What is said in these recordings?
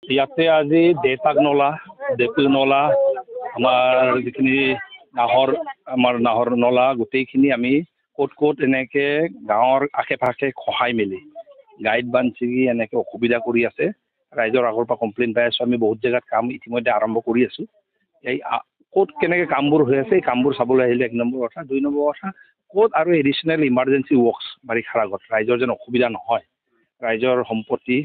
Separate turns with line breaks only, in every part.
ইয়াতে আজি দেতাক নলা দেপি নলা আমাৰ যিখিনি নাহৰ নলা গোটেইখিনি আমি ক'ত এনেকে গাঁৱৰ আশে পাশে খহাই মেলি গাইড বান্ধ ছিগি এনেকে অসুবিধা কৰি আছে ৰাইজৰ আগৰ পৰা কমপ্লেইন পাই আছোঁ আমি বহুত জেগাত কাম ইতিমধ্যে আৰম্ভ কৰি আছোঁ এই ক'ত কেনেকে কামবোৰ হৈ আছে এই কামবোৰ চাবলৈ আহিলে 1 নম্বৰ কথা 2 নম্বৰ কথা ক'ত আৰু এডিশ্যনেল ইমাৰ্জেঞ্চি ৱৰ্কছ বাৰিষাৰ আগত ৰাইজৰ যেন অসুবিধা নহয় ৰাইজৰ সম্পত্তি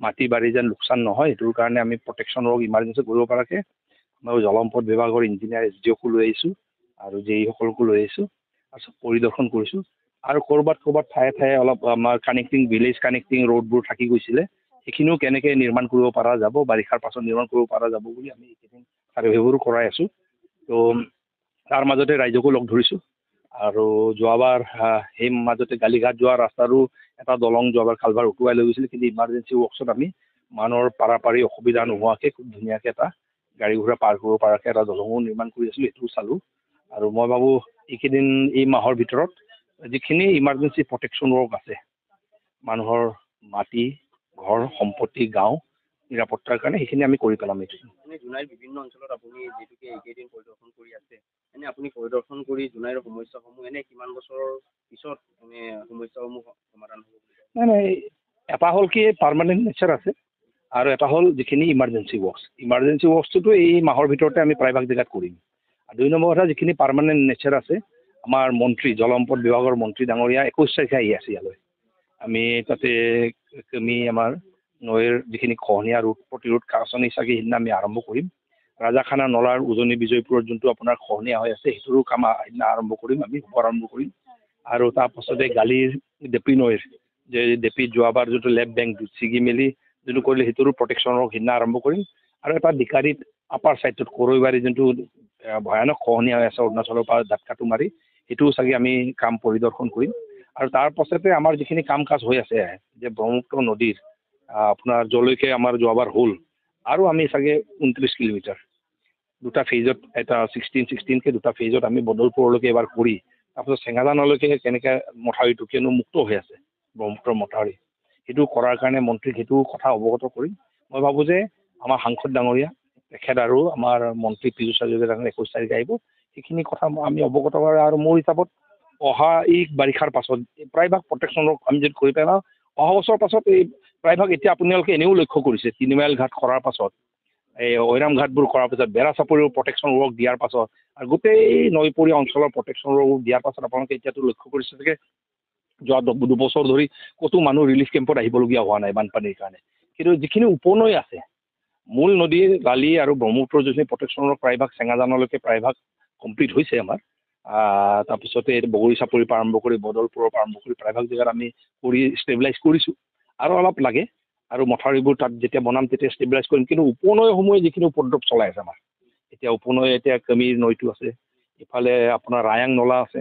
মাটি বাৰী যেন লোকচান নহয় সেইটোৰ কাৰণে আমি প্ৰটেকশ্যন ৱৰ্ক ইমাৰ্জেঞ্চি কৰিব পৰাকৈ মই জলসম্পদ বিভাগৰ ইঞ্জিনিয়াৰ SDOকো লৈ আহিছোঁ আৰু JE সকলকো লৈ আহিছোঁ আৰু পৰিদৰ্শন কৰিছোঁ আৰু ক'ৰবাত ঠায়ে অলপ আমাৰ ভিলেজ কানেক্টিং ৰোডবোৰ থাকি গৈছিলে সেইখিনিও কেনেকৈ নিৰ্মাণ কৰিব পৰা যাব বাৰিষাৰ পাছত নিৰ্মাণ কৰিব পৰা যাব বুলি আমি এইকেইদিন ছাৰ্ভেবোৰো কৰাই আছোঁ তো তাৰ মাজতে ৰাইজকো লগ ধৰিছোঁ আৰু যোৱাবাৰ সেই মাজতে গালিঘাট যোৱা ৰাস্তাৰো এটা দলং যোৱাবাৰ কালভাৰ উটুৱাই লৈ গৈছিলে কিন্তু ইমাৰ্জেঞ্চি ৱৰ্কছত আমি মানুহৰ পাৰাপাৰি অসুবিধা নোহোৱাকৈ খুব ধুনীয়াকৈ এটা গাড়ী ঘোঁৰা পাৰ কৰিব পৰাকৈ এটা দলঙো নিৰ্মাণ কৰি আছিলোঁ সেইটোও চালোঁ আৰু মই ভাবোঁ এইকেইদিন এই মাহৰ ভিতৰত যিখিনি ইমাৰ্জেঞ্চি প্ৰটেকশ্যন ৱৰ্ক আছে মানুহৰ মাটি ঘৰ সম্পত্তি গাঁও নিৰাপত্তাৰ কাৰণে সেইখিনি আমি কৰি পেলাম এইটো
জোনাইৰ বিভিন্ন অঞ্চলত আপুনি যিটোকে এইকেইদিন পৰিদৰ্শন কৰি আছে আপুনি পৰিদৰ্শন কৰি জোনাইৰ সমস্যাসমূহ কিমান বছৰৰ পিছত সমস্যাসমূহ সমাধান হ'ব
নাই এটা হ'ল কি পাৰ্মানেণ্ট নেচাৰ আছে আৰু এটা হ'ল যিখিনি ইমাৰ্জেঞ্চি ৱৰ্কছটোতো এই মাহৰ ভিতৰতে আমি প্ৰায়ভাগ জেগাত কৰিম আৰু 2 নম্বৰ কথা যিখিনি পাৰ্মানেণ্ট নেচাৰ আছে আমাৰ মন্ত্ৰী জলসম্পদ বিভাগৰ মন্ত্ৰী ডাঙৰীয়া 21 তাৰিখে আহি আছে ইয়ালৈ আমি তাতে আমাৰ নৈৰ যিখিনি খহনীয়া ৰোধ প্ৰতিৰোধ আঁচনি চাগে সেইদিনা আমি আৰম্ভ কৰিম ৰাজাখানা নলাৰ উজনি বিজয়পুৰত যোনটো আপোনাৰ খহনীয়া হৈ আছে সেইটোৰো কাম সেইদিনা আৰম্ভ কৰিম আমি আৰম্ভ কৰিম আৰু তাৰপাছতে গালিৰ দেপি নৈৰ যে দেপি যোৱাবাৰ যোনটো লেফ্ট বেংক ছিগি মেলি যোনটো কৰিলে সেইটোৰো প্ৰটেকশ্যনৰ সিদিনা আৰম্ভ কৰিম আৰু এটা ডিকাৰীত আপাৰ ছাইডটোত কৰৈবাৰী যোনটো ভয়ানক খহনীয়া হৈ আছে অৰুণাচলৰ পৰা ডাটকাটো মাৰি সেইটোও চাগে আমি কাম পৰিদৰ্শন কৰিম আৰু তাৰ পাছতে আমাৰ যিখিনি কাম কাজ হৈ আছে যে ব্ৰহ্মপুত্ৰ নদীৰ আপোনাৰ যলৈকে আমাৰ যোৱাবাৰ হ'ল আৰু আমি চাগে 29 কিলোমিটাৰ দুটা ফেজত এটা 16কে দুটা ফেজত আমি বদলপুৰলৈকে এবাৰ কৰি তাৰপিছত চেঙাজানলৈকে কেনেকৈ মথাউৰিটো কিয়নো মুক্ত হৈ আছে ব্ৰহ্মপুত্ৰৰ মথাউৰি সেইটো কৰাৰ কাৰণে মন্ত্ৰীক সেইটো কথা অৱগত কৰিম মই ভাবোঁ যে আমাৰ সাংসদ ডাঙৰীয়া তেখেত আৰু আমাৰ মন্ত্ৰী পীযুষ হাজৰিকা ডাঙৰীয়া 21 তাৰিখে আহিব সেইখিনি কথা আমি অৱগত কৰা আৰু মোৰ হিচাপত অহা এই বাৰিষাৰ পাছত প্ৰায়ভাগ প্ৰটেকশ্যনৰ আমি যদি কৰি পেলাওঁ অহা বছৰৰ পাছত এই প্ৰায়ভাগ এতিয়া আপোনালোকে এনেও লক্ষ্য কৰিছে 3 মাইল ঘাট কৰাৰ পাছত এই ঐৰাম ঘাটবোৰ কৰাৰ পাছত বেৰা চাপৰিও প্ৰটেকশ্যন ৱৰ্ক দিয়াৰ পাছত আৰু গোটেই নৈপৰীয়া অঞ্চলৰ প্ৰটেকশ্যন ৱৰ্ক দিয়াৰ পাছত আপোনালোকে এতিয়াতো লক্ষ্য কৰিছে চাগে যোৱা 2 বছৰ ধৰি ক'তো মানুহ ৰিলিফ কেম্পত আহিবলগীয়া হোৱা নাই বানপানীৰ কাৰণে কিন্তু যিখিনি উপনৈ আছে মূল নদীৰ গালি আৰু ব্ৰহ্মপুত্ৰৰ যিখিনি প্ৰটেকশ্যনৰ প্ৰায়ভাগ চেঙাজানলৈকে প্ৰায়ভাগ কমপ্লিট হৈছে আমাৰ তাৰপিছতে বগৰী চাপৰিৰ পৰা আৰম্ভ কৰি বদলপুৰৰ পৰা আৰম্ভ কৰি প্ৰায়ভাগ জেগাত আমি কৰি ষ্টেবিলাইজ কৰিছোঁ আৰু অলপ লাগে আৰু মথাউৰিবোৰ তাত যেতিয়া বনাম তেতিয়া ষ্টেবিলাইজ কৰিম কিন্তু উপনৈসমূহে যিখিনি উপদ্ৰৱ চলাই আছে আমাৰ এতিয়া উপনৈ এতিয়া কমিৰ নৈটো আছে ইফালে আপোনাৰ ৰায়াং নলা আছে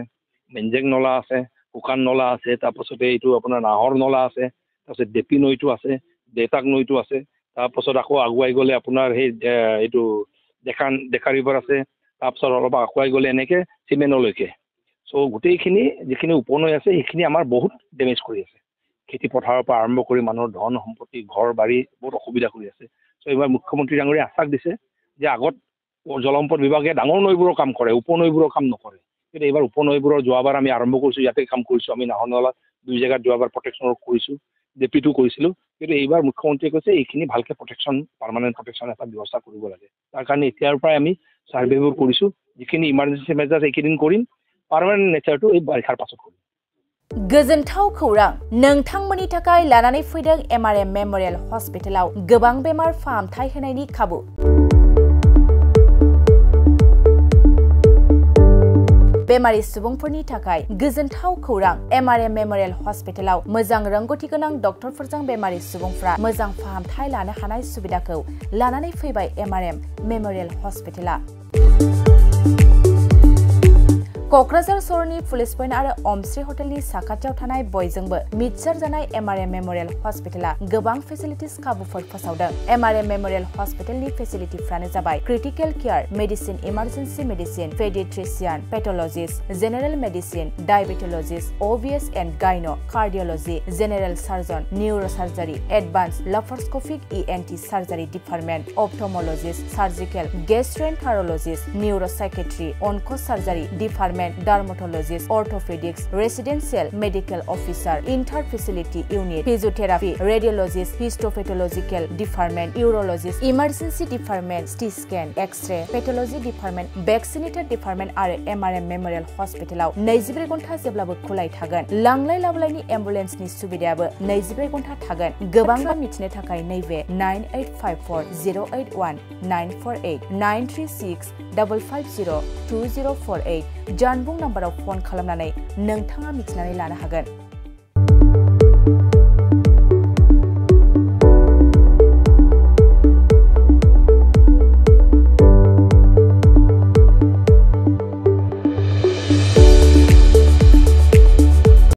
মেঞ্জেং নলা আছে শুকান নলা আছে তাৰপাছতে এইটো আপোনাৰ নাহৰ নলা আছে তাৰপিছত দেপি নৈটো আছে দেউতাক নৈটো আছে তাৰপাছত আকৌ আগুৱাই গ'লে আপোনাৰ সেই এইটো ডেকা ৰিভাৰ আছে তাৰপিছত অলপ আগুৱাই গ'লে এনেকৈ চিমেনলৈকে চ' গোটেইখিনি যিখিনি উপনৈ আছে সেইখিনি আমাৰ বহুত ডেমেজ কৰি আছে খেতি পথাৰৰ পৰা আৰম্ভ কৰি মানুহৰ ধন সম্পত্তি ঘৰ বাৰী বহুত অসুবিধা কৰি আছে চ' এইবাৰ মুখ্যমন্ত্ৰী ডাঙৰীয়াই আশ্বাস দিছে যে আগত জলসম্পদ বিভাগে ডাঙৰ নৈবোৰৰ কাম কৰে উপনৈবোৰৰ কাম নকৰে কিন্তু এইবাৰ উপনৈবোৰৰ যোৱাবাৰ আমি আৰম্ভ কৰিছোঁ ইয়াতে কাম কৰিছোঁ আমি নাহৰ নলাত 2 জেগাত যোৱাবাৰ প্ৰটেকশ্যন কৰিছোঁ ডেপিটো কৰিছিলোঁ কিন্তু এইবাৰ মুখ্যমন্ত্ৰীয়ে কৈছে এইখিনি ভালকৈ পাৰ্মানেণ্ট প্ৰটেকশ্যন এটা ব্যৱস্থা কৰিব লাগে তাৰ কাৰণে এতিয়াৰ পৰাই আমি ছাৰ্ভেবোৰ কৰিছোঁ যিখিনি ইমাৰ্জেঞ্চি মেজাৰ্ছ এইকেইদিন কৰিম পাৰ্মানেণ্ট নেচাৰটো এই বাৰিষাৰ পাছত কৰিম
गोजोनथाव खौरां नोंथांमोननि थाखाय लानानै फैदों MRM मेमोरियल हस्पिटालाव गोबां बेमार फाहामथाय होनायनि खाबु बेमारि सुबुंफोरनि थाखाय गोजोनथाव खौरां MRM मेमोरियल हस्पिटालाव मोजां रोंग'थि गोनां डक्टरफोरजों बेमारि सुबुंफोरा मोजां फाहामथाय लानो हानाय सुबिदाखौ लानानै फैबाय MRM मेमोरियल हस्पिटाला क'क्राझार सहरनि पुलिस पइन्ट आरो अमश्री हटेलनि साखाथियाव थानाय बयजोंबो मिथिसार जानाय एमआरएम मेमोरियेल हस्पिटाला गोबां फेसिलिटिस खाबुफोर फोसावदों। एमआरएम मेमोरियेल हस्पिटालनि फेसिलिटिफ्रानो जाबाय critical care, medicine, emergency medicine, paediatrician, pathologist, general medicine, diabetologist, OBS and gynae, cardiology, general surgeon, neurosurgery, advance laparoscopic ENT surgery department, ophthalmologist, surgical, gastroenterologist, neuropsychiatry, onco surgery department, dermatologist, orthopaedics, residential medical officer, inter facility unit, physiotherapy, radiologist, histopathological department, urologist, emergency department, CT scan, X-ray, pathology department, vaccinator department आरो MRM memorial हस्पिटालाव 24 घन्टा जेब्लाबो खुलाय थागोन। लांलाय लाबोलायनि एम्बुलेन्सनि सुबिदायाबो 24 घन्टा थागोन। गोबांबा मिथिनो थाखाय नैबे 9854 081 948 936 550 2048 जानबुं नाम्बाराव फन खालामनानै नोंथाङा मिथिनानै लानो हागोन।